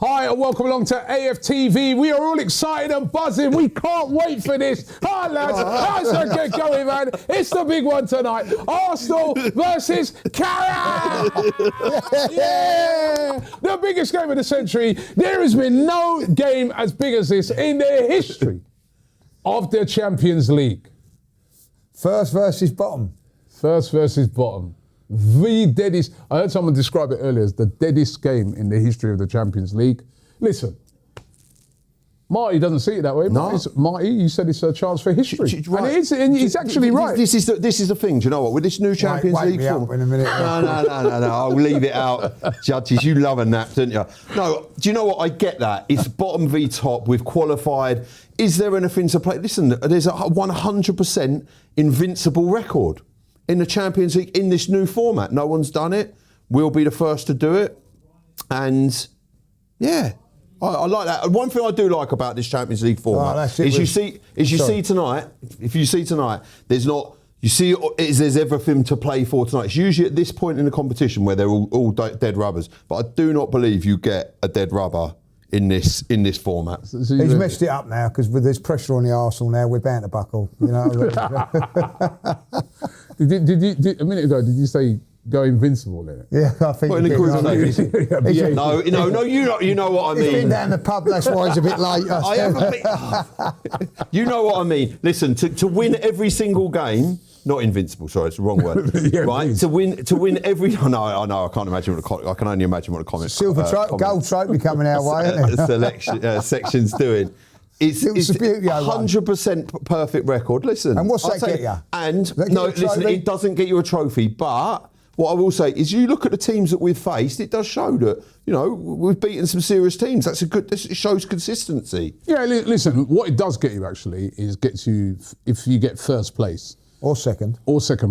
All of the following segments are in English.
Hi and welcome along to AFTV. We are all excited and buzzing. We can't wait for this. Hi lads, let's get going, man. It's the big one tonight. Arsenal versus Kairat. Yeah, the biggest game of the century. There has been no game as big as this in the history of the Champions League. First versus bottom. First versus bottom. The deadest, I heard someone describe it earlier as the deadest game in the history of the Champions League. Listen, Marty doesn't see it that way. No. Marty, you said it's a chance for history. Right. And it is, and he's actually right. This is the thing, do you know what? With this new Champions Wake League me form. up in a minute. No, I'll leave it out. Judges, you love a nap, don't you? No, do you know what? I get that. It's bottom v top, we've qualified. Is there anything to play? Listen, there's a 100% invincible record in the Champions League in this new format. No one's done it. We'll be the first to do it. And yeah, I like that. One thing I do like about this Champions League format is you see tonight, there's everything to play for tonight. It's usually at this point in the competition where they're all dead rubbers. But I do not believe you get a dead rubber in this format. He's messed it up now because with this pressure on the Arsenal now, we're bound to buckle. You know. Did a minute ago, did you say go invincible in it? Yeah, I think. No, you know what I mean. He's been down the pub, that's why he's a bit late. You know what I mean. Listen, to win every single game. Not invincible. Sorry, it's the wrong word. Yeah, right? Please. To win every. I know. I can't imagine I can only imagine what a comment. Silver gold trophy coming our way, isn't it? Section's doing. It's 100% perfect record. Listen, and what's that get you? And no, listen, it doesn't get you a trophy. But what I will say is, you look at the teams that we've faced. It does show that we've beaten some serious teams. It shows consistency. Yeah, listen. What it does get you actually is gets you if you get first place. Or second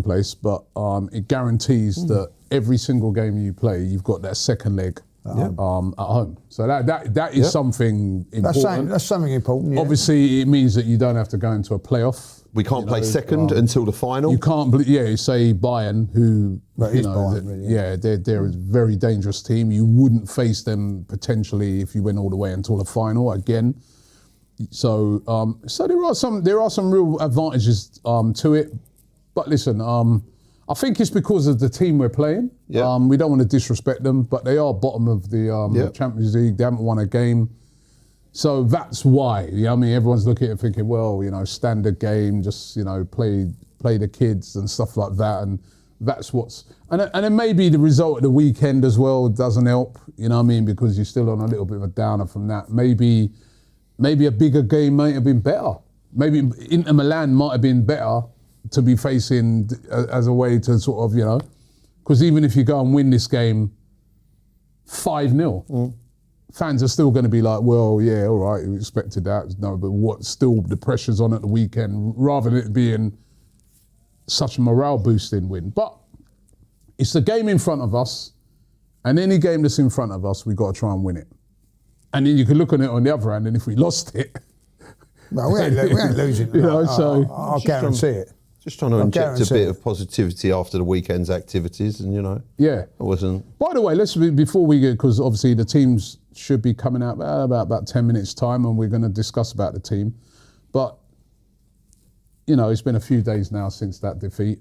place, but it guarantees that every single game you play, you've got that second leg at home. So that is something important. That's something important. Yeah. Obviously, it means that you don't have to go into a playoff. We can't play second until the final. You can't. Say Bayern, who they're a very dangerous team. You wouldn't face them potentially if you went all the way until the final again. So there are some real advantages to it, but listen, I think it's because of the team we're playing. Yeah. We don't want to disrespect them, but they are bottom of the Champions League. They haven't won a game, so that's why. Everyone's looking at it thinking, well, standard game, just play the kids and stuff like that, and that's and then maybe the result of the weekend as well doesn't help. Because you're still on a little bit of a downer from that. Maybe a bigger game might have been better. Maybe Inter Milan might have been better to be facing as a way to sort of, because even if you go and win this game 5-0, fans are still going to be like, well, yeah, all right, we expected that. No, but what still the pressure's on at the weekend, rather than it being such a morale boosting win. But it's the game in front of us, and any game that's in front of us, we've got to try and win it. And then you can look on it on the other hand, and if we lost it... No, we ain't losing. I'll guarantee it. Just trying to inject a bit of positivity after the weekend's activities, and Yeah. I wasn't... By the way, before we go, because obviously the teams should be coming out about 10 minutes' time, and we're going to discuss about the team. But, it's been a few days now since that defeat.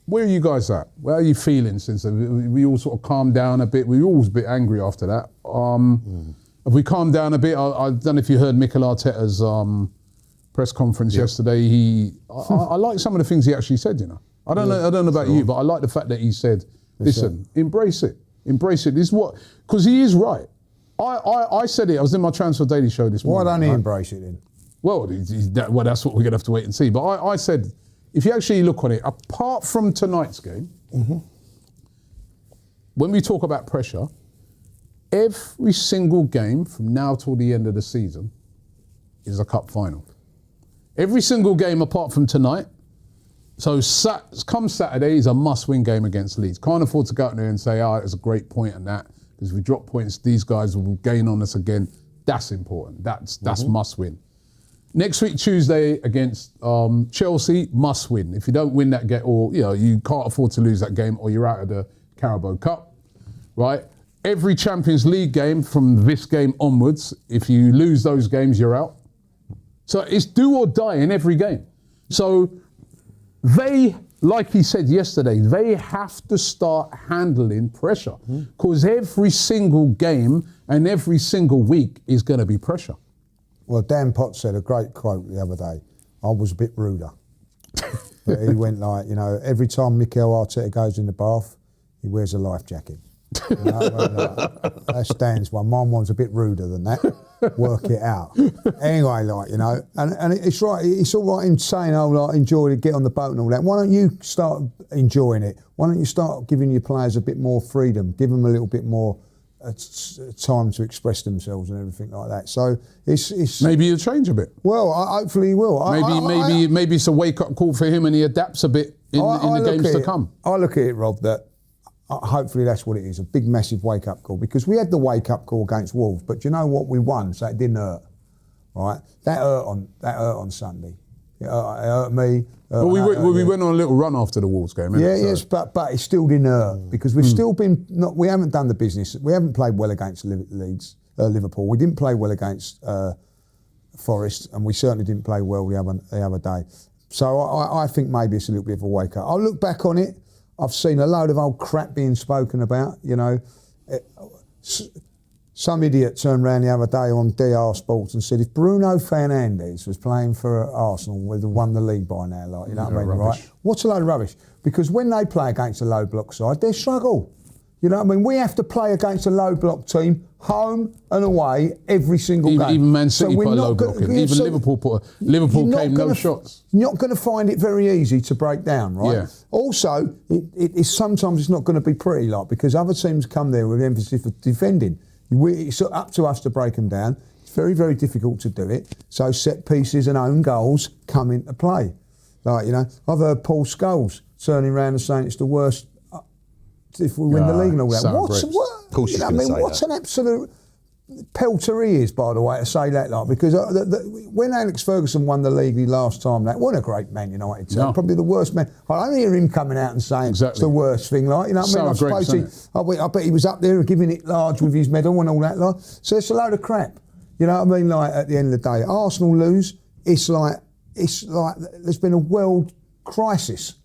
Where are you guys at? Where are you feeling since we all sort of calmed down a bit? We were always a bit angry after that. Have we calmed down a bit? I don't know if you heard Mikel Arteta's press conference yesterday. I like some of the things he actually said. I don't know about you, but I like the fact that he said, "Listen, embrace it. This is what," because he is right. I said it. I was in my Transfer Daily show this morning. Why don't he embrace it then? Well, that's what we're gonna have to wait and see. But I said, if you actually look on it, apart from tonight's game, when we talk about pressure, every single game from now till the end of the season is a cup final. Every single game apart from tonight. So come Saturday is a must-win game against Leeds. Can't afford to go out there and say, it's a great point and that, because if we drop points, these guys will gain on us again. That's important. That's must-win. Next week, Tuesday, against Chelsea, must win. If you don't win that game, or you can't afford to lose that game, or you're out of the Carabao Cup, right? every Champions League game from this game onwards, if you lose those games, you're out. So it's do or die in every game. So they, like he said yesterday, they have to start handling pressure because every single game and every single week is going to be pressure. Well, Dan Potts said a great quote the other day. I was a bit ruder. But he went like, every time Mikel Arteta goes in the bath, he wears a life jacket. That's Dan's one. Mine one's a bit ruder than that. Work it out. Anyway, and it's right. It's all right in saying, enjoy it, get on the boat and all that. Why don't you start enjoying it? Why don't you start giving your players a bit more freedom? Give them a little bit more time to express themselves and everything like that. So it's maybe he'll change a bit. Well, hopefully he will. Maybe it's a wake up call for him and he adapts a bit in the games to come. I look at it, Rob, that hopefully that's what it is, a big massive wake up call, because we had the wake up call against Wolves, but you know what, we won, so it didn't hurt, right? That hurt on Sunday. It hurt me. Well, we went on a little run after the Wolves game. Yes, but it still didn't hurt because we've still been. We haven't done the business. We haven't played well against Liverpool. We didn't play well against Forest, and we certainly didn't play well the other day. So I think maybe it's a little bit of a wake up. I'll look back on it. I've seen a load of old crap being spoken about. Some idiot turned around the other day on DR Sports and said if Bruno Fernandes was playing for Arsenal, we'd have won the league by now. What I mean, right? What's a load of rubbish? Because when they play against a low block side, they struggle. You know what I mean? We have to play against a low block team, home and away, every single game. Even Man City put a low block in. Even Liverpool came no shots. You're not going to find it very easy to break down, right? Yeah. Also, sometimes it's not going to be pretty, because other teams come there with emphasis for defending. It's up to us to break them down. It's very, very difficult to do it. So set pieces and own goals come into play. I've heard Paul Scholes turning around and saying it's the worst if we win the league and all that. Of course he's going to say what's that. An absolute pelter he is, by the way, to say that, because when Alex Ferguson won the league the last time, that wasn't a great Man United team. No. Probably the worst man. I don't hear him coming out and saying it's the worst thing, I bet he was up there giving it large with his medal and all that, So it's a load of crap. You know what I mean? At the end of the day, Arsenal lose, it's like there's been a world crisis.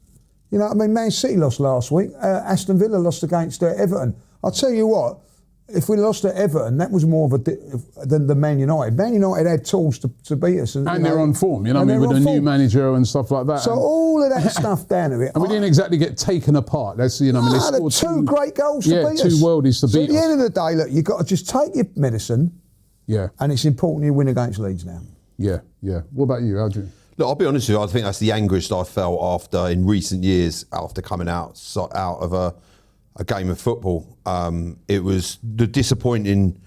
You know what I mean? Man City lost last week. Aston Villa lost against Everton. I'll tell you what, if we lost at Everton, that was more of than the Man United. Man United had tools to beat us. And they're on form, with a new manager and stuff like that. So all of that stuff down to it. And we didn't exactly get taken apart. That's, they scored two great goals to beat us. Two worldies to beat us. So at the end of the day, look, you've got to just take your medicine. Yeah. And it's important you win against Leeds now. Yeah. What about you, Adrian? Look, I'll be honest with you, I think that's the angriest I felt in recent years after coming out of a game of football. It was the disappointing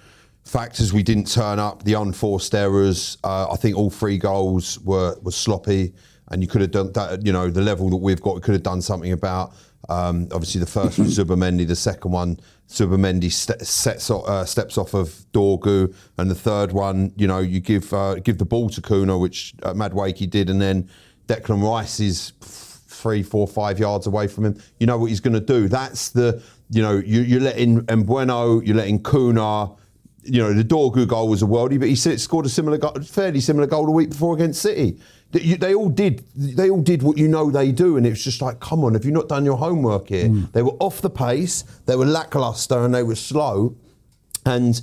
factors. We didn't turn up, the unforced errors. I think all 3 goals were sloppy, and you could have done that. The level that we've got, we could have done something about. Obviously, the first was Zubimendi. The second one, Zubimendi steps off of Dorgu, and the third one, you give the ball to Kuna, which Madueke did, and then Declan Rice is 3, 4, 5 yards away from him. You know what he's going to do. That's the you're letting Mbueno, you're letting Kuna. The Dorgu goal was a worldie, but he scored a fairly similar goal the week before against City. They all did what they do, and it's just like, come on, have you not done your homework here? They were off the pace, they were lacklustre, and they were slow. And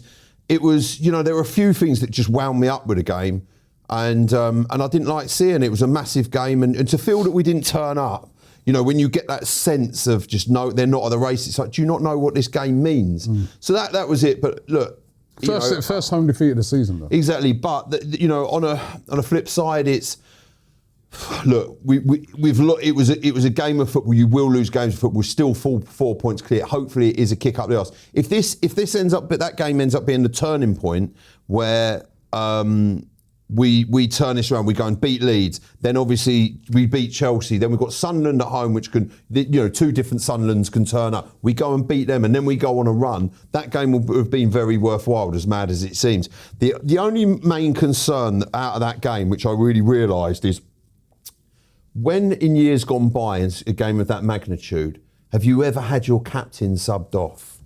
it was, there were a few things that just wound me up with the game, and I didn't like seeing it. It was a massive game, and to feel that we didn't turn up, when you get that sense of just no, they're not at the race. It's like, do you not know what this game means? So that was it. But look. First home defeat of the season, though. Exactly, but on a flip side, it's look. It was a game of football. You will lose games of football. We're still 4 points clear. Hopefully, it is a kick up the arse. If that game ends up being the turning point where we turn this around, we go and beat Leeds, then obviously we beat Chelsea, then we've got Sunderland at home, which can, 2 different Sunderlands can turn up. We go and beat them, and then we go on a run. That game will have been very worthwhile, as mad as it seems. The only main concern out of that game, which I really realised, is when in years gone by, in a game of that magnitude, have you ever had your captain subbed off?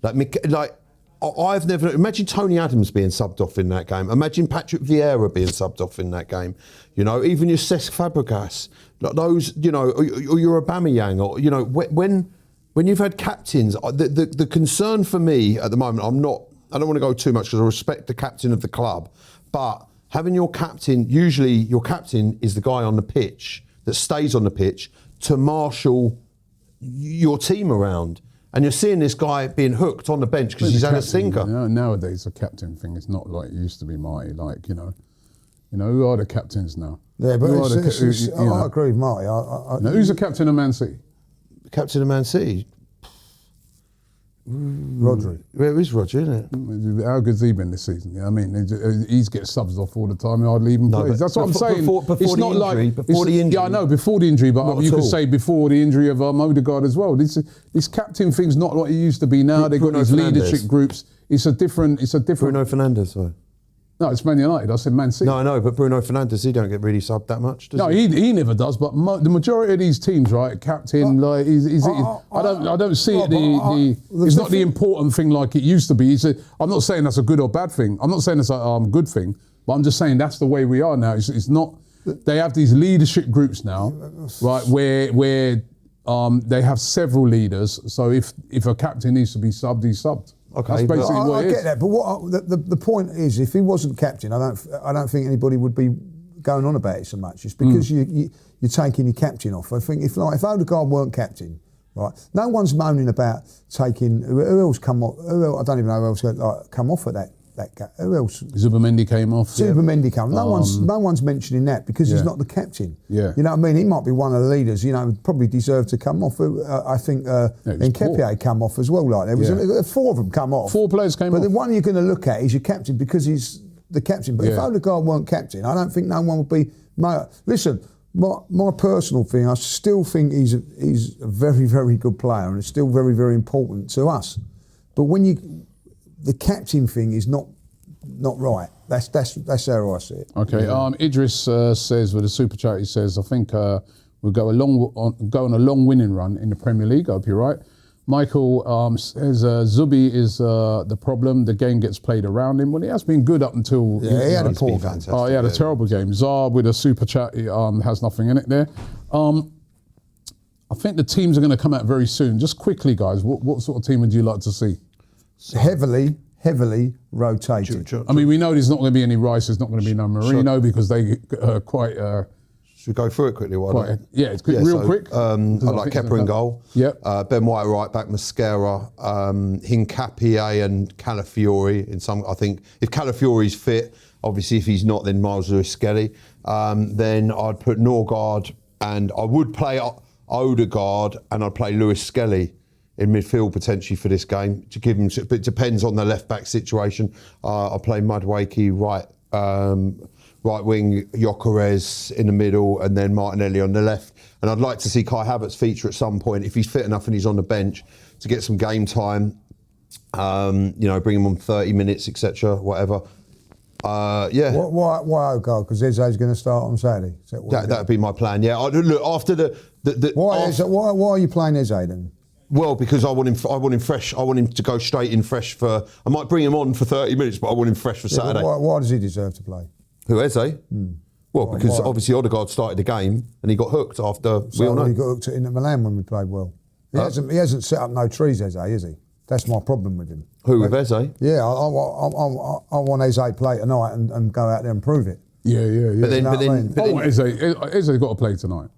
I've never imagine Tony Adams being subbed off in that game. Imagine Patrick Vieira being subbed off in that game. You know, even your Cesc Fabregas, like those, you know, or your Aubameyang, or you know, when you've had captains, the concern for me at the moment, I don't want to go too much because I respect the captain of the club, but having your captain, usually your captain is the guy on the pitch that stays on the pitch to marshal your team around. And you're seeing this guy being hooked on the bench because he's had a stinker. You know, nowadays, the captain thing is not like it used to be, Marty. Like, you know, who are the captains now? Yeah, but I agree with Marty. Who's the captain of Man City? Captain of Man City? Rodri. Where is Rodri, isn't it? How good's he been this season? I mean, he's getting subs off all the time. He hardly even plays. That's what I'm saying. Before the injury. Yeah, I know, before the injury, but you could say before the injury of Odegaard as well. This captain thing's not what it used to be now. They've got these leadership groups. It's a different. Bruno Fernandes, though. No, it's Man United. I said Man City. No, I know, but Bruno Fernandes, he don't get really subbed that much, does he? No, he never does. But the majority of these teams, right, captain, I don't see it. It's not the important thing like it used to be. I'm not saying that's a good or bad thing. I'm not saying it's a good thing. But I'm just saying that's the way we are now. It's not. They have these leadership groups now, right, where they have several leaders. So if a captain needs to be subbed, he's subbed. Okay, that's basically what it is. I get that, but the point is, if he wasn't captain, I don't think anybody would be going on about it so much. It's because you're taking your captain off. I think if Odegaard weren't captain, right, no one's moaning about taking who else come off. I don't even know who else come off of that. Who else? Zubimendi came off. Zubimendi came. No one's mentioning that because he's not the captain. Yeah. You know what I mean? He might be one of the leaders. You know, probably deserved to come off. I think Nketiah come off as well. Like there was four of them come off. 4 players came off. But the one you're going to look at is your captain because he's the captain. But if Odegaard weren't captain, I don't think no one would be. Listen, my personal thing, I still think he's a very, very good player and it's still very, very important to us. But when the captain thing is not right. That's how I see it. Okay. Idris says with a super chat, he says, I think we'll go on a long winning run in the Premier League. I hope you're right. Michael says Zubi is the problem. The game gets played around him. Well, he has been good up until he had a poor game. Oh, he had a terrible game. Zar with a super chat has nothing in it there. I think the teams are going to come out very soon. Just quickly, guys, what sort of team would you like to see? Heavily rotated. Sure. I mean, we know there's not going to be any Rice, there's not going to be no Marino because they quite... Should we go through it quickly? It's quick. I like Kepa in goal. Yep. Ben White right back, Mascara, Hincapié and Calafiori. I think if Calafiori's fit, obviously if he's not, then Miles Lewis-Skelly. Then I'd put Norgard and I would play Odegaard and I'd play Lewis-Skelly in midfield potentially for this game to give him. But it depends on the left back situation. I'll play Madueke right wing, Gyökeres in the middle, and then Martinelli on the left. And I'd like to see Kai Havertz feature at some point if he's fit enough and he's on the bench to get some game time. Bring him on 30 minutes, etc. Whatever. Why Odegaard? Because Eze's going to start on Saturday. That'd be my plan. Yeah. Look after why are you playing Eze then? Well, because I want him fresh. I want him to go straight in fresh I might bring him on for 30 minutes, but I want him fresh for Saturday. Why does he deserve to play? Who, Eze? Well, because obviously Odegaard started the game and he got hooked after. We all know. He got hooked at Inter Milan when we played well. He hasn't set up no trees, Eze, is he? That's my problem with him. Who, with Eze? Yeah, I want Eze to play tonight and go out there and prove it. Yeah. But then Eze's got to play tonight.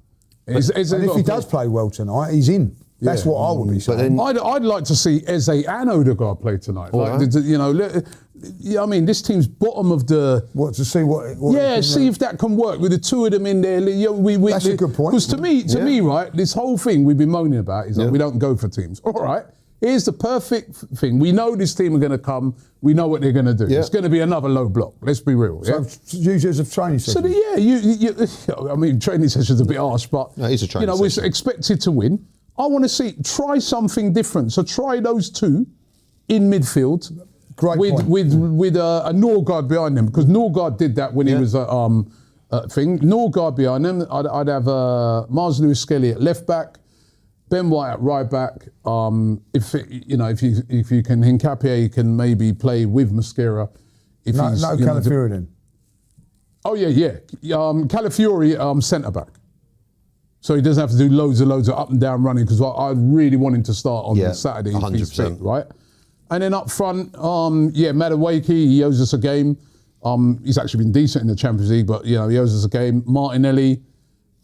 And if he does play well tonight, he's in. That's what I would be saying. I'd like to see Eze and Odegaard play tonight. I mean, this team's bottom of the... To see what see if that can work with the two of them in there. That's a good point. Because to me, right, this whole thing we've been moaning about is that we don't go for teams. All right, here's the perfect thing. We know this team are going to come. We know what they're going to do. Yeah. It's going to be another low block. Let's be real. So use it as a training session. So I mean, training session's a bit harsh, but it's a training session. We're expected to win. I want to try something different. So try those two in midfield. Great with a Norgard behind them, because Norgard did that when he was thing. Norgard behind them. I'd have Miles Lewis-Skelly at left back, Ben White at right back. If you can, Hincapié can maybe play with Mosquera. If no Calafiori then. Oh yeah. Calafiori centre back. So he doesn't have to do loads of up and down running, because I really want him to start on Saturday. 100%. Right? And then up front, Madueke, he owes us a game. He's actually been decent in the Champions League, but he owes us a game. Martinelli,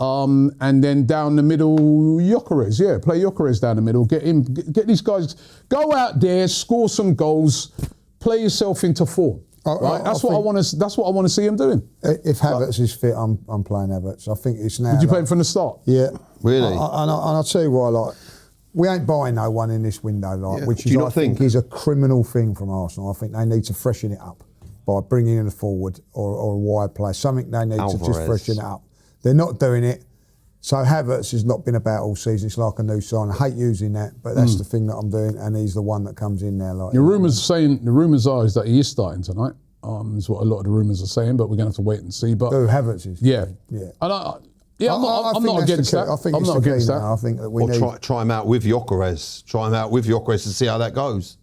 and then down the middle, Gyökeres. Yeah, play Gyökeres down the middle. Get these guys, go out there, score some goals, play yourself into form. Right? That's what I want to see him doing. If Havertz is fit, I'm playing Havertz. I think it's now. Would you play him from the start? Yeah, really. And I'll tell you why. Like, we ain't buying no one in this window, which is, I think, is a criminal thing from Arsenal. I think they need to freshen it up by bringing in a forward or a wide player. Something they need to just freshen it up. They're not doing it. So Havertz has not been about all season. It's like a new sign. I hate using that, but that's the thing that I'm doing, and he's the one that comes in now. Like, the rumours are that he is starting tonight. Is what a lot of the rumours are saying, but we're going to have to wait and see. But Havertz is. Yeah. And I'm not against that. I think I'm not against that. I think that we need. Try him out with Gyökeres. Try him out with Gyökeres and see how that goes.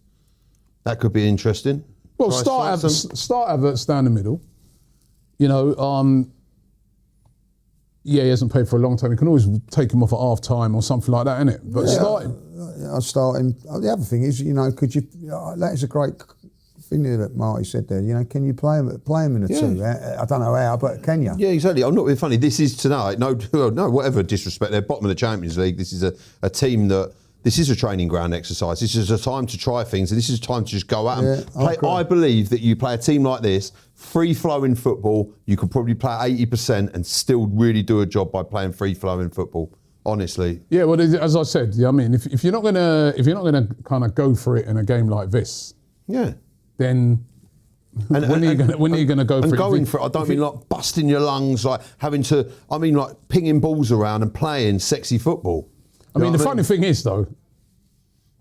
That could be interesting. Well, start Havertz down the middle. He hasn't played for a long time. You can always take him off at half time or something like that, innit? But start him. I'll start him. The other thing is, could you? That is a great thing that Marty said there. Can you play him in a two? I don't know how, but can you? Yeah, exactly. I'm not being funny. This is tonight. No, whatever disrespect. They're bottom of the Champions League. This is a team that. This is a training ground exercise. This is a time to try things, and this is a time to just go out and play. I believe that you play a team like this, free-flowing football, you could probably play 80% and still really do a job by playing free-flowing football. Honestly. Yeah, well, as I said, if you're not gonna kind of go for it in a game like this, then when are you gonna go for it? Going for it, I don't mean like busting your lungs, like having to. I mean like pinging balls around and playing sexy football. The funny thing is, though,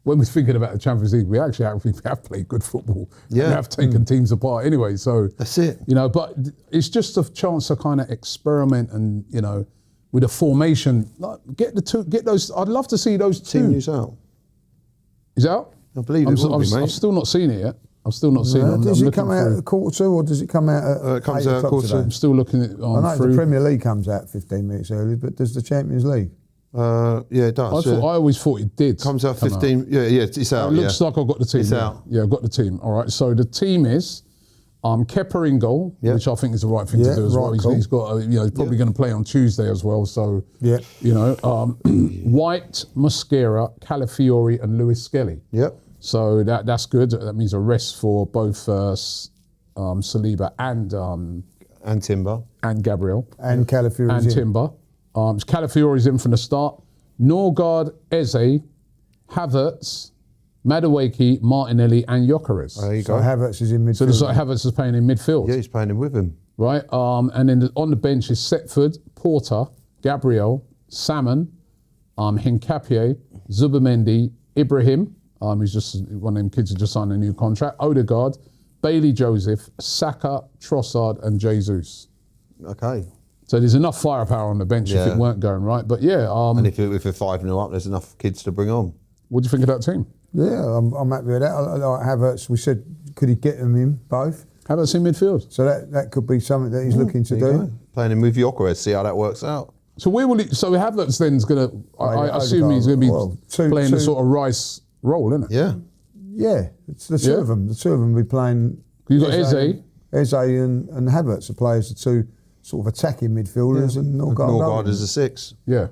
when we're thinking about the Champions League, we actually have played good football. Yeah. And have taken teams apart anyway. So that's it. But it's just a chance to kind of experiment and, with a formation. Like, get those. I'd love to see those two. Team news out. Is it out? I believe it will be, mate. I've still not seen it yet. I've still not seen it. Does it come out at quarter two, or does it come out at it comes out at quarter two? I'm still looking at it on I know the Premier League comes out 15 minutes early, but does the Champions League? Yeah, it does. I always thought it did. Comes out 15. Yeah, it's out. It looks like I've got the team. It's out. Yeah, I've got the team. All right. So the team is Kepa in goal, which I think is the right thing to do as well. He's got, he's probably going to play on Tuesday as well. So, White, Mosquera, Calafiori, and Lewis Skelly. Yep. So that's good. That means a rest for both Saliba and Timber and Gabriel and Calafiori and Timber. Calafiori's in from the start. Norgard, Eze, Havertz, Madueke, Martinelli, and Gyökeres. There you go. So Havertz is in midfield. So it's like Havertz is playing in midfield. Yeah, he's playing with him. Right. And then on the bench is Setford, Porter, Gabriel, Salmon, Hincapié, Zubimendi, Ibrahim. He's just one of them kids who just signed a new contract. Odegaard, Bailey Joseph, Saka, Trossard, and Jesus. Okay. So there's enough firepower on the bench if it weren't going right. But and if we're 5-0 up, there's enough kids to bring on. What do you think of that team? Yeah, I'm happy with that. I like Havertz. We said, could he get them in both? Havertz in midfield. So that could be something that he's looking to do. Playing him with Gyökeres, see how that works out. So where will he? So Havertz then is going to. I assume he's going to be playing the sort of Rice role, isn't it? Yeah. Yeah, it's the two of them. The two of them will be playing. You got Eze and Havertz, the players, the two sort of attacking midfielders, and Norgard is a 6. Yeah.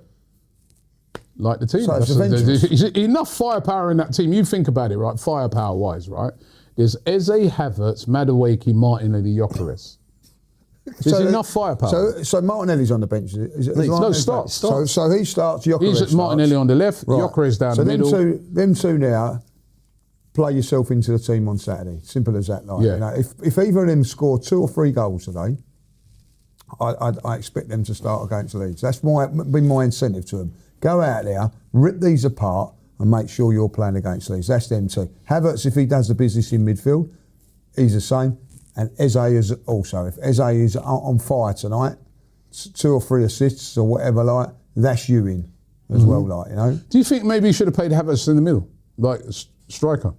Like the team. So there's enough firepower in that team. You think about it, right? Firepower-wise, right? There's Eze, Havertz, Madueke, Martinelli, Gyökeres. There's enough firepower. So Martinelli's on the bench. Start. So he starts. Gyökeres He's Martinelli on the left. Right. Gyökeres down the middle. So them two now. Play yourself into the team on Saturday. Simple as that. If either of them score 2 or 3 goals today, I expect them to start against Leeds. That's been my incentive to them. Go out there, rip these apart, and make sure you're playing against Leeds. That's them two. Havertz, if he does the business in midfield, he's the same. And Eze is also. If Eze is on fire tonight, 2 or 3 assists or whatever, that's you in. as well, like, you know. Do you think maybe he should have played Havertz in the middle, like striker?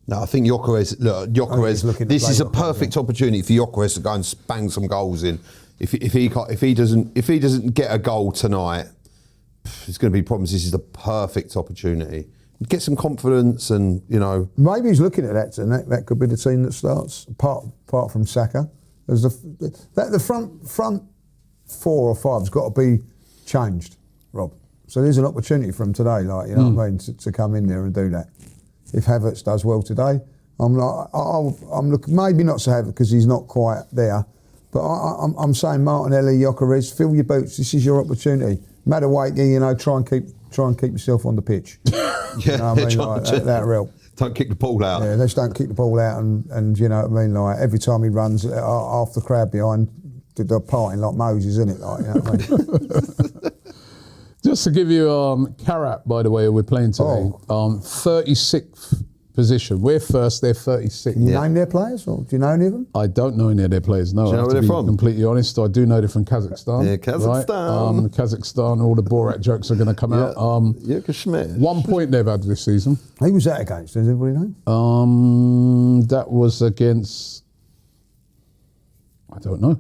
No, I think Gyökeres. This is a perfect opportunity for Gyökeres to go and bang some goals in. If he doesn't get a goal tonight, it's going to be problems. This is the perfect opportunity. Get some confidence, and you know. Maybe he's looking at that, and that could be the team that starts. Apart from Saka, there's the front 4 or 5 has got to be changed, Rob. So there's an opportunity for him today, like, you know what I mean, to come in there and do that. If Havertz does well today, I'm looking, maybe not so Havertz because he's not quite there, but I'm saying Martinelli, Gyökeres, fill your boots. This is your opportunity. Madueke, you know, try and keep yourself on the pitch. Yeah, you know what I mean? Like, that real. Don't kick the ball out. Yeah, just don't kick the ball out, and you know what I mean. Like every time he runs, half the crowd behind, they're parting like Moses, isn't it? Like, you know what I mean? Just to give you Kairat, by the way, we're playing today. 36th position. We're first, they're 36th. Can you name their players, or do you know any of them? I don't know any of their players, no. Do you know where they're from? Completely honest, I do know they're from Kazakhstan. Yeah, Kazakhstan. Right? Kazakhstan, all the Borat jokes are going to come out. Schmidt. 1 point they've had this season. Who was that against? Does everybody know? That was against, I don't know.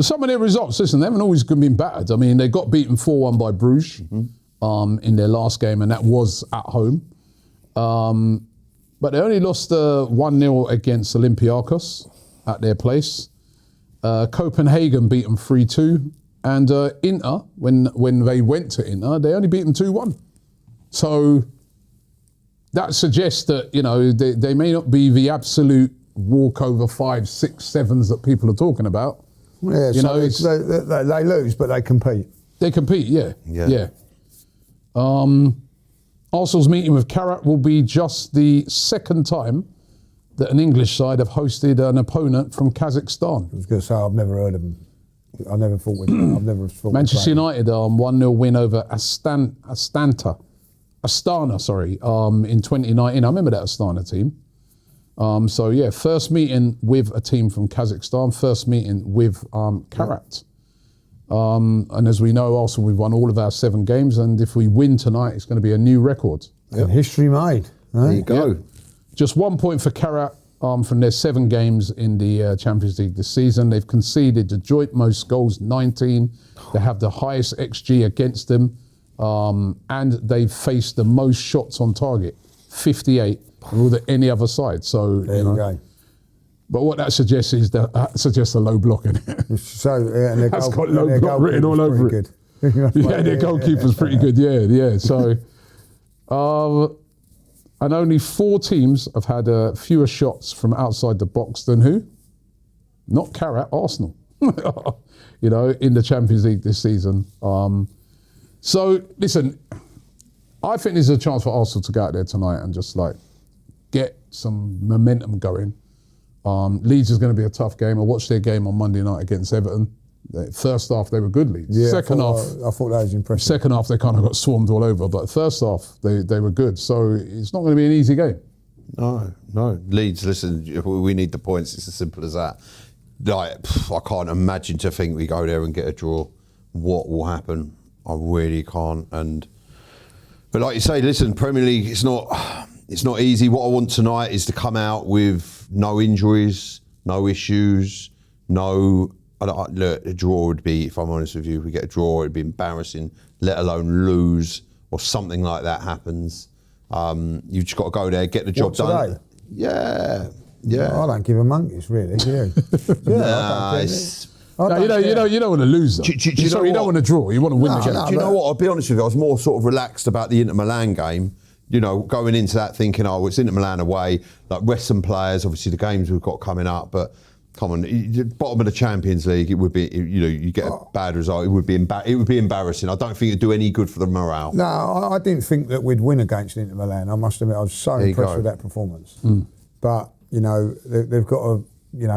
Some of their results, listen, they haven't always been battered. I mean, they got beaten 4-1 by Bruges in their last game, and that was at home. But they only lost 1-0 against Olympiacos at their place. Copenhagen beat them 3-2. And Inter, when they went to Inter, they only beat them 2-1. So that suggests that, you know, they may not be the absolute walkover 5, 6, 7s that people are talking about. Yeah, you know, they lose, but they compete. They compete, yeah. Arsenal's meeting with Kairat will be just the second time that an English side have hosted an opponent from Kazakhstan. I was going to say, I've never heard of them. I never thought with them. I've never thought Manchester United 1-0 win over Astana, in 2019. I remember that Astana team. So yeah, first meeting with a team from Kazakhstan, first meeting with Kairat. And as we know, also we've won all of our 7 games, and if we win tonight, it's going to be a new record. And history made. There you go. Yeah. Just 1 point for Kairat from their 7 games in the Champions League this season. They've conceded the joint most goals, 19. They have the highest XG against them, and they've faced the most shots on target, 58. More than any other side. So there you go. But what that suggests is suggests a low block in it. So and that's got low block written all over it. Yeah, their goalkeeper's pretty good. Yeah. So, and only 4 teams have had fewer shots from outside the box than who? Not Kairat, Arsenal. You know, in the Champions League this season. So listen, I think there's a chance for Arsenal to go out there tonight and just like get some momentum going. Leeds is going to be a tough game. I watched their game on Monday night against Everton. First half, they were good, Leeds. Yeah, second half, I thought that was impressive. Second half, they kind of got swarmed all over. But first half, they were good. So it's not going to be an easy game. No. Leeds, listen, we need the points. It's as simple as that. Like, I can't imagine to think we go there and get a draw. What will happen? I really can't. But like you say, listen, Premier League, it's not easy. What I want tonight is to come out with no injuries, no issues, look, a draw would be, if I'm honest with you, if we get a draw, it'd be embarrassing, let alone lose or something like that happens. You've just got to go there, get the job done. Yeah. I don't give a monkeys, really, do you? You don't want to lose them. You don't want to draw, you want to win the game. Do you know what, I'll be honest with you, I was more sort of relaxed about the Inter Milan game. You know, going into that thinking, it's Inter Milan away, like rest some players, obviously the games we've got coming up, but come on, bottom of the Champions League, it would be, you get a bad result, it would be embarrassing. I don't think it'd do any good for the morale. No, I didn't think that we'd win against Inter Milan. I must admit, I was so impressed with that performance. But, you know, they've got to,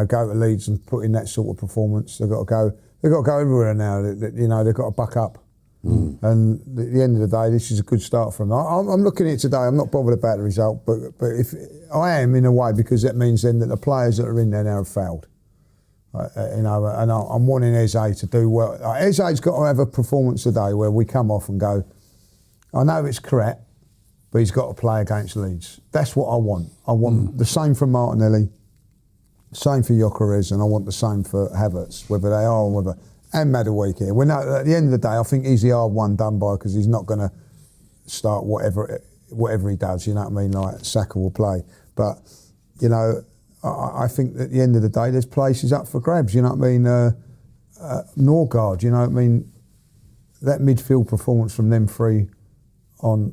go to Leeds and put in that sort of performance. They've got to go everywhere now. They've got to buck up. And at the end of the day, this is a good start for them. I'm looking at it today. I'm not bothered about the result, but if I am in a way, because that means then that the players that are in there now have failed. You know, and I'm wanting Eze to do well. Eze's got to have a performance today where we come off and go, I know it's correct, but he's got to play against Leeds. That's what I want. I want the same for Martinelli, same for Gyökeres, and I want the same for Havertz, whether they are or whether, and Madueke here. We know at the end of the day, I think he's the hard one done by because he's not going to start whatever he does. You know what I mean? Like Saka will play, but you know. I think at the end of the day, there's places up for grabs. You know what I mean? Norgard, you know what I mean? That midfield performance from them three on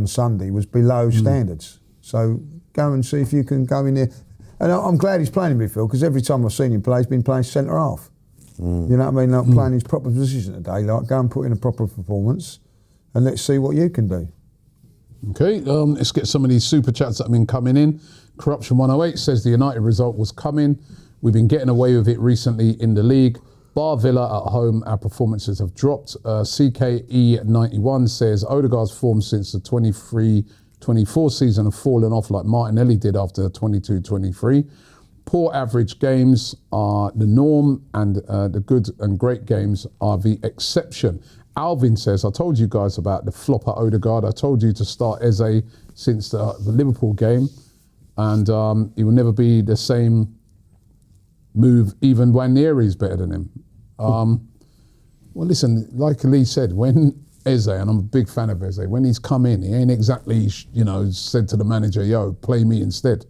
Sunday was below standards. So go and see if you can go in there. And I'm glad he's playing in midfield because every time I've seen him play, he's been playing centre half. You know what I mean? Like playing his proper position today. Like go and put in a proper performance, and let's see what you can do. Okay, let's get some of these super chats that have been coming in. Corruption 108 says the United result was coming. We've been getting away with it recently in the league. Bar Villa at home, our performances have dropped. CKE91 says Odegaard's form since the 23-24 season have fallen off like Martinelli did after 22-23. Poor average games are the norm and the good and great games are the exception. Alvin says, I told you guys about the flop at Odegaard. I told you to start Eze since the Liverpool game. And he will never be the same move, even when Neri's better than him. Well, listen, like Lee said, when Eze, and I'm a big fan of Eze, when he's come in, he ain't exactly, you know, said to the manager, yo, play me instead.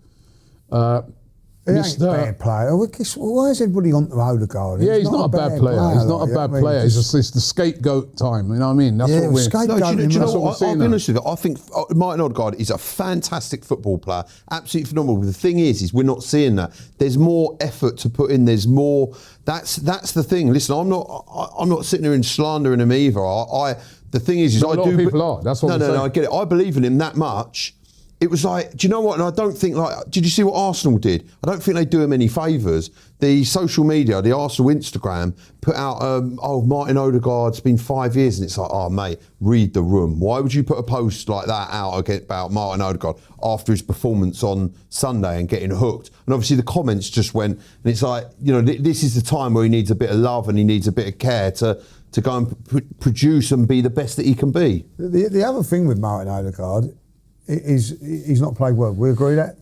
He ain't a bad player. Why is everybody on to Odegaard? Yeah, he's not a bad player. He's not a bad player. It's just it's the scapegoat time. You know what I mean? That's what we're scapegoat. Do you know what? I'll be honest with you. I think Martin Odegaard is a fantastic football player, absolutely phenomenal. But the thing is we're not seeing that. There's more effort to put in. There's more. That's the thing. Listen, I'm not sitting here and slandering him either. The thing is a lot of people are. That's what No, I get it. I believe in him that much. It was like, do you know what? And I don't think did you see what Arsenal did? I don't think they do him any favours. The social media, the Arsenal Instagram, put out, Martin Odegaard's been 5 years, and it's like, oh mate, read the room. Why would you put a post like that out about Martin Odegaard after his performance on Sunday and getting hooked? And obviously the comments just went, and it's like, you know, this is the time where he needs a bit of love and he needs a bit of care to go and produce and be the best that he can be. The other thing with Martin Odegaard he's not played well. We agree that?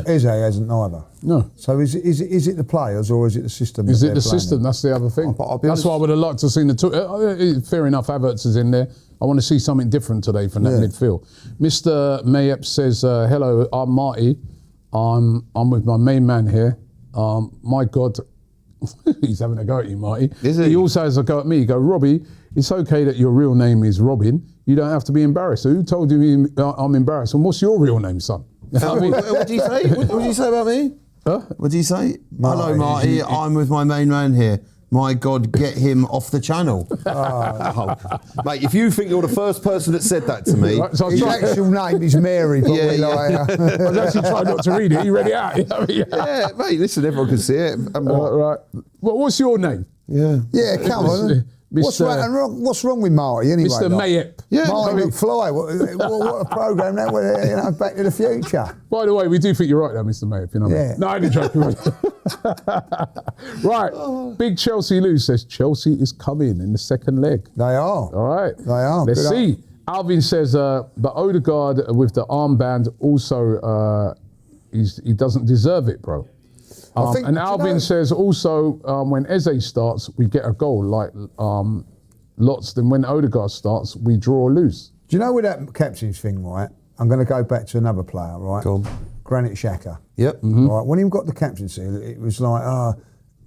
Eze hasn't either. No. So is it the players or is it the system? Is it the system? That's the other thing. That's why I would have liked to have seen the two. Fair enough, Havertz is in there. I want to see something different today from that midfield. Mr. Mayep says, hello, I'm Marty. I'm with my main man here. My God, he's having a go at you, Marty. Is he? He also has a go at me. He goes, Robbie, it's okay that your real name is Robin. You don't have to be embarrassed. So who told you I'm embarrassed? And what's your real name, son? What did you say? What did you say about me? Huh? What did you say? Marty, hello, Marty. I'm with my main man here. My God, get him off the channel. Mate, if you think you're the first person that said that to me. Right, so his actual name is Mary, but I was actually trying not to read it. You read it out. Yeah, mate, listen, everyone can see it. Right. Well, what's your name? Yeah, come on. What's wrong with Marty anyway? Mr. Mayep. Yeah, Marty McFly. What a programme that was, you know, Back to the Future. By the way, we do think you're right though, Mr. Mayep. You know what I mean? No, I didn't joke. Right. Big Chelsea Lou says Chelsea is coming in the second leg. They are. All right. They are. Let's see. Alvin says, but Odegaard with the armband also, he doesn't deserve it, bro. And Alvin says also, when Eze starts, we get a goal like lots. Then when Odegaard starts, we draw or lose. Do you know with that captain's thing, right? I'm going to go back to another player, right? Go on. Granit Xhaka. Yep. Mm-hmm. Right. When he got the captaincy, it was like,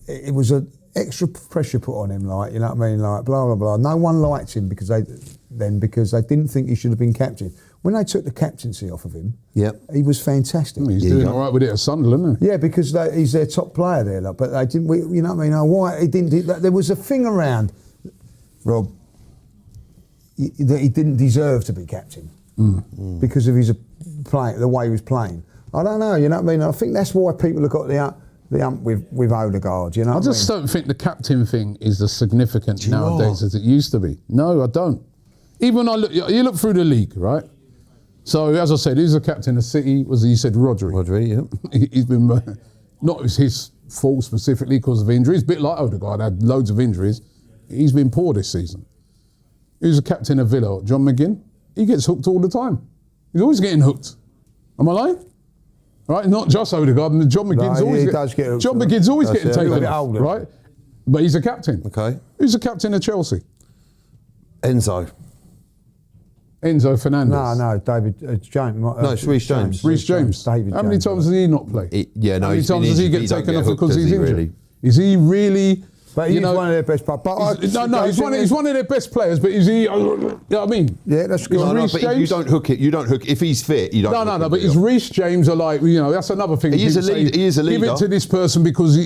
it was an extra pressure put on him, like, you know what I mean? Like, blah, blah, blah. No one liked him because they didn't think he should have been captain. When they took the captaincy off of him, he was fantastic. He's doing all right with it at Sunderland, isn't he? Yeah, because he's their top player there. Like, but they didn't, you know what I mean? Why he didn't? There was a thing around, Rob, that he didn't deserve to be captain because of his play, the way he was playing. I don't know. You know what I mean? I think that's why people have got the ump with Odegaard. You know, I just don't think the captain thing is as significant nowadays as it used to be. No, I don't. Even you look through the league, right? So as I said, who's the captain of City? You said Rodri. Rodri, yeah. He's been not his fault specifically because of injuries. A bit like Odegaard, had loads of injuries. He's been poor this season. Who's the captain of Villa? John McGinn? He gets hooked all the time. He's always getting hooked. Am I lying? Right, not just Odegaard. John McGinn's always get hooked. John McGinn's always getting taken off, right? But he's a captain. Okay. Who's the captain of Chelsea? Enzo Fernandez. No, David James. No, it's Reece James. Reece James. David How many times does he not play? How many times does he get taken off because he's injured? Really? Is he really? But he's one of their best players. He's one of their best players. But is he? You know what I mean? Yeah, that's good. No, but you don't hook it. You don't hook. If he's fit, you don't. No. But is Reece James that's another thing. He is a leader. He is a leader. Give it to this person because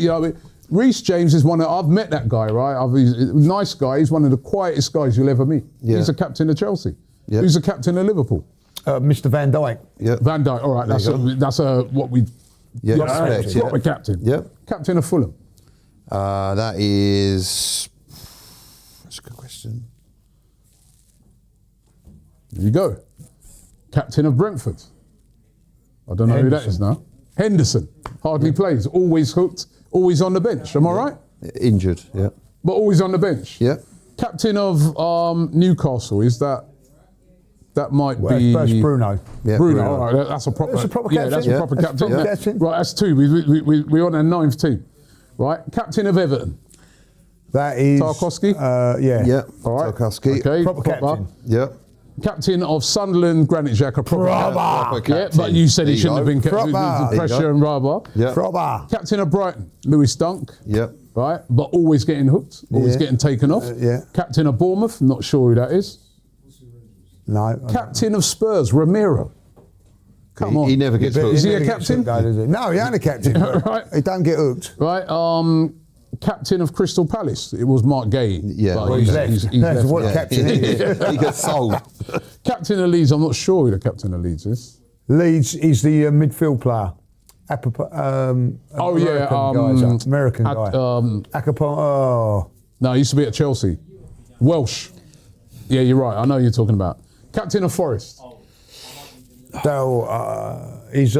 Reece James is I've met that guy, right? He's a nice guy. He's one of the quietest guys you'll ever meet. Yeah. He's the captain of Chelsea. Yeah. Who's the captain of Liverpool? Mr. Van Dijk. Yeah. Van Dijk. All right. That's what we. Yeah. Proper captain. Yeah. Captain of Fulham. That's a good question. There you go. Captain of Brentford. I don't know who that is now. Henderson. Hardly plays. Always hooked. Always on the bench. Am I right? Injured. Yeah. But always on the bench. Yeah. Captain of Newcastle. Is that? That might be Bruno. Yeah, Bruno. All right. That's a proper. captain. Yeah, that's a proper captain. Right. That's two. We're on our ninth team. Right, captain of Everton. That is Tarkowski. Yeah. All right. Tarkowski. Okay. Proper captain. Yeah. Captain of Sunderland, Granit Xhaka. Proper captain. Yeah, but you said he shouldn't have been captain. Pressure and rah rah. Yeah. Proper. Captain of Brighton, Lewis Dunk. Yeah. Right, but always getting hooked, always getting taken off. Yeah. Captain of Bournemouth, not sure who that is. No. Captain of Spurs, Romero. Come on. He never gets hooked. Is he a captain? No, he ain't a captain. Right. He don't get hooked. Right. Captain of Crystal Palace. It was Mark Gay. Yeah. Well, he's left. That's what a captain is. He gets sold. Captain of Leeds. I'm not sure who the captain of Leeds is. Leeds is the midfield player. American guy. No, he used to be at Chelsea. Welsh. Yeah, you're right. I know who you're talking about. Captain of Forest. He's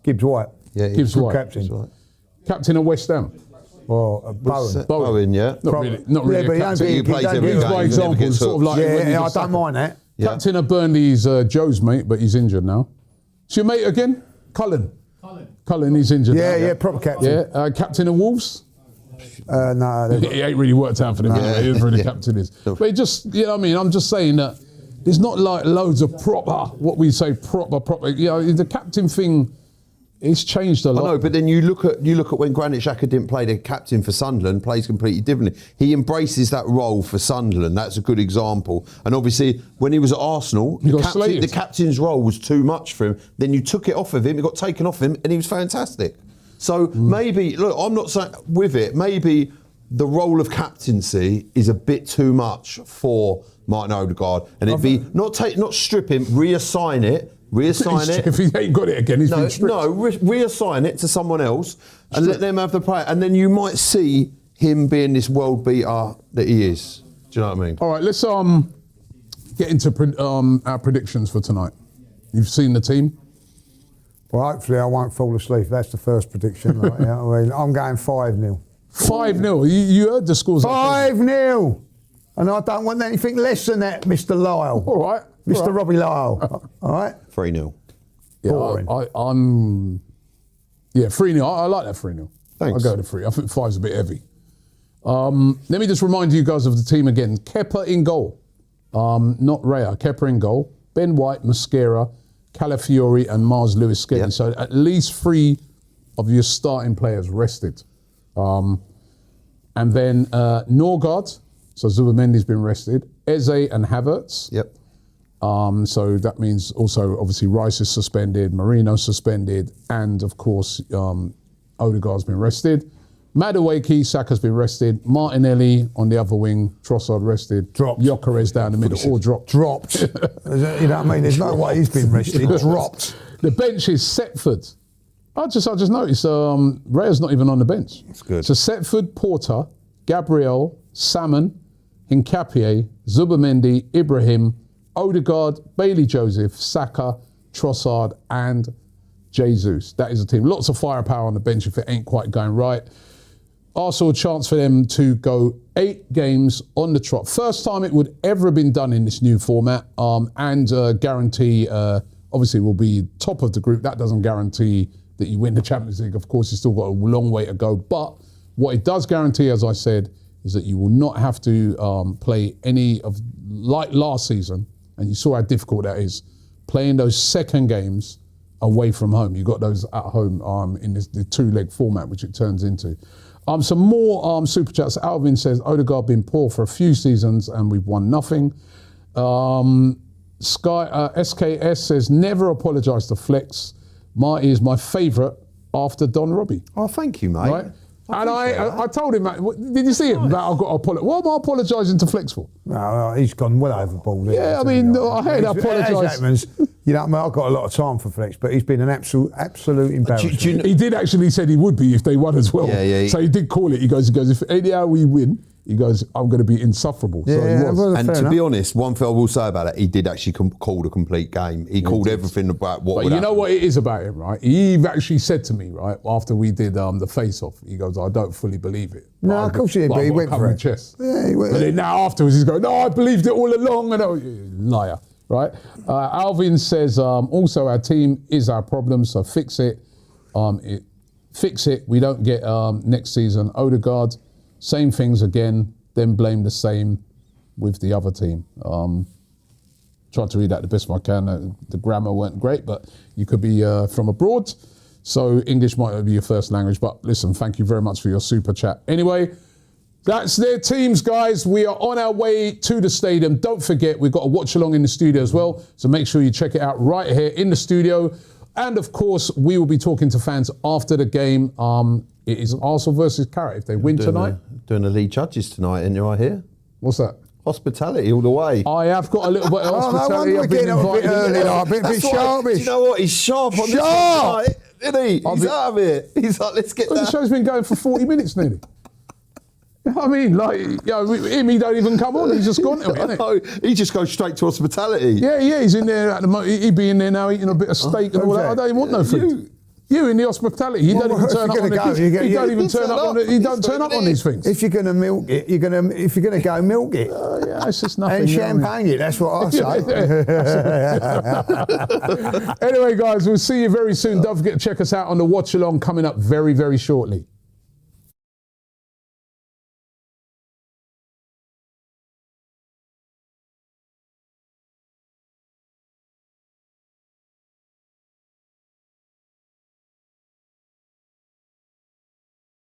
Gibbs White. Yeah, Gibbs White. Captain. Captain of West Ham. Well, Bowen. Bowen, yeah. Not really a but captain. He plays every game. By example, sort of like I don't mind that. Yeah. Captain of Burnley's Joe's mate, but he's injured now. It's your mate again? Cullen, he's injured now. Yeah, proper captain. Yeah, Captain of Wolves? No. It ain't really worked out for them anyway, whoever the captain is. But it just, you know what I mean? I'm just saying that there's not like loads of proper, what we say proper, the captain thing, it's changed a lot. I know, but then you look at when Granit Xhaka didn't play, the captain for Sunderland plays completely differently. He embraces that role for Sunderland. That's a good example. And obviously, when he was at Arsenal, the captain's role was too much for him. Then you took it off of him, it got taken off him, and he was fantastic. So maybe, look, I'm not saying with it, maybe the role of captaincy is a bit too much for Martin Odegaard, and it'd be not strip him, reassign it. If he ain't got it again, he's been stripped. Reassign it to someone else and let them have the play. And then you might see him being this world beater that he is. Do you know what I mean? All right, let's get into our predictions for tonight. You've seen the team? Well, hopefully I won't fall asleep. That's the first prediction. Right? I'm going 5-0. 5-0? You heard the scores. 5-0! And I don't want anything less than that, Mr. Lyle. All right. Mr. Robbie Lyle. All right? 3-0. Yeah, I'm 3-0. I like that 3-0. Thanks. I'll go to 3. I think 5's a bit heavy. Let me just remind you guys of the team again. Kepa in goal. Not Raya. Kepa in goal. Ben White, Mosquera, Calafiori and Mars Lewis-Skelly. Yep. So at least 3 of your starting players rested. And then Norgard. So Zubamendi's been rested. Eze and Havertz. Yep. So that means also, obviously, Rice is suspended, Marino suspended, and of course, Odegaard's been rested. Madueke, Saka's been rested. Martinelli on the other wing, Trossard rested. Dropped. Gyökeres down the middle, or dropped. Dropped. You know what I mean? There's no way he's been rested. Dropped. The bench is Setford. I just noticed Raya's not even on the bench. That's good. So Setford, Porter, Gabriel, Salmon, Hincapié, Zubamendi, Ibrahim, Odegaard, Bailey Joseph, Saka, Trossard and Jesus. That is a team. Lots of firepower on the bench if it ain't quite going right. Arsenal, a chance for them to go 8 games on the trot. First time it would ever have been done in this new format, and guarantee, obviously, will be top of the group. That doesn't guarantee that you win the Champions League. Of course, you've still got a long way to go. But what it does guarantee, as I said, is that you will not have to play any of, like last season, and you saw how difficult that is, playing those second games away from home. You got those at home in this, the 2-leg format, which it turns into. Some more super chats. Alvin says, Odegaard been poor for a few seasons and we've won nothing. SKS says, never apologise to Flex. Marty is my favourite after Don Robbie. Oh, thank you, mate. Right? And I told him, did you see him? That I've got to apologise. What am I apologising to Flex for? No, he's gone well overboard. Yeah, I mean, I hate apologise. You know, I've got a lot of time for Flex, but he's been an absolute embarrassment. He did actually said he would be if they won as well. Yeah. So he did call it. He goes, if anyhow we win, he goes, I'm going to be insufferable. So he was. Well, and to be honest, one thing I will say about it, he did actually call the complete game. He called everything about what would happen. But you know what it is about him, right? He actually said to me, right, after we did the face-off, he goes, I don't fully believe it. No, of course he did, but he went for it. Chest. Yeah, he went. But then now afterwards he's going, no, I believed it all along. And liar, right? Alvin says, also our team is our problem, so fix it. Fix it. We don't get next season. Odegaard, same things again, then blame the same with the other team. Tried to read that the best I can. The grammar weren't great, but you could be from abroad, so English might not be your first language. But listen, thank you very much for your super chat. Anyway, that's their teams, guys. We are on our way to the stadium. Don't forget, we've got a watch along in the studio as well, so make sure you check it out right here in the studio. And of course, we will be talking to fans after the game. It is Arsenal versus Kairat. If they win tonight. Doing the lead judges tonight, isn't you, I hear? What's that? Hospitality all the way. I have got a little bit of hospitality. I've been invited a bit sharpish. Do you know what? He's sharp on this one tonight, isn't he? He's out of it. He's like, let's get that. The show's been going for 40 minutes nearly. You know what I mean? Like, him, he don't even come on. He's just gone to it, isn't it? He just goes straight to hospitality. Yeah, he's in there at the moment. He'd be in there now eating a bit of steak and all that. I don't even want no food. You in the hospitality, you don't even turn up on it. You don't even turn up on it. You don't turn up on these things. If you're going to milk it, if you're going to go milk it. Yeah, it's just nothing. And champagne it, that's what I say. Anyway, guys, we'll see you very soon. Don't forget to check us out on the watch along coming up very, very shortly.